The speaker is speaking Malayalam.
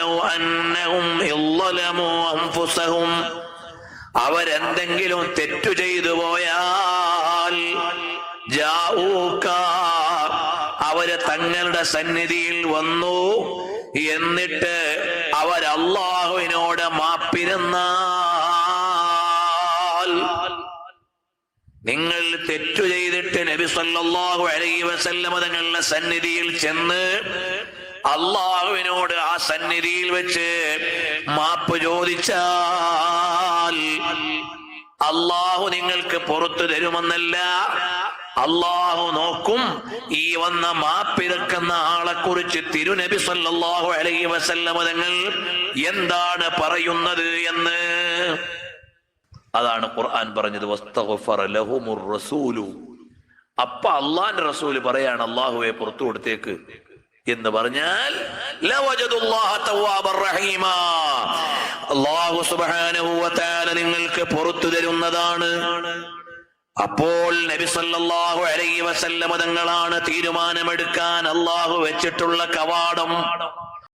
വലൗ അന്നഹും ഇളലമു അൻഫുസഹും, അവരെന്തെങ്കിലും തെറ്റു ചെയ്തു പോയാൽ ജാഊക, അവര് തങ്ങളുടെ സന്നിധിയിൽ വന്നു, എന്നിട്ട് അവർ അല്ലാഹുവിനോട് മാപ്പിരുന്നാൽ, നിങ്ങൾ തെറ്റു ചെയ്തിട്ട് നബി സല്ലല്ലാഹു അലൈഹി വസല്ലമ തങ്ങളുടെ സന്നിധിയിൽ ചെന്ന് അല്ലാഹുവിനോട് ആ സന്നിധിയിൽ വെച്ച് മാപ്പ് ചോദിച്ചാൽ അല്ലാഹു നിങ്ങൾക്ക് പുറത്തു തരുമെന്നല്ല, അല്ലാഹു നോക്കും ഈ വന്ന മാപ്പിരക്കുന്ന ആളെ കുറിച്ച് തിരുനബി സല്ലല്ലാഹു അലൈഹി വസല്ലമ തങ്ങൾ എന്താണ് പറയുന്നത് എന്ന്. അതാണ് ഖുർആൻ പറഞ്ഞത് വസ്തഗ്ഫറ ലഹുമുർ റസൂലു. അപ്പ അള്ളാന്റെ റസൂല് പറയാണ് അല്ലാഹുവെ പുറത്തു കൊടുത്തേക്ക് എന്ന് പറഞ്ഞാൽ ലവജദുല്ലാഹ തവ്വാബർ റഹീമാ, അല്ലാഹു സുബ്ഹാനഹു വ തആല നിങ്ങൾക്ക് പുറത്തു തരുന്നതാണ്. അപ്പോൾ നബി സല്ലല്ലാഹു അലൈഹി വസല്ലമ തങ്ങളാണ് തീരുമാനമെടുക്കാൻ അല്ലാഹു വെച്ചിട്ടുള്ള കവാടം.